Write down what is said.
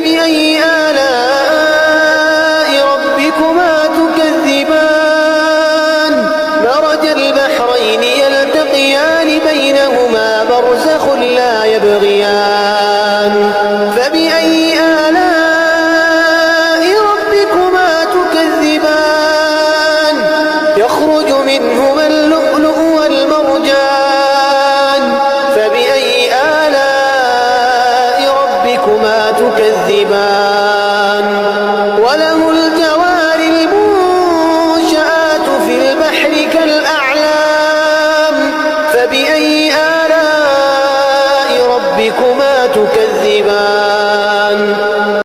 فبأي آلاء ربكما تكذبان مرج البحرين يلتقيان بينهما برزخ لا يبغيان فبأي آلاء ربكما تكذبان يخرج منهما اللؤلؤ والمرجان فبأي آلاء ربكما تكذبان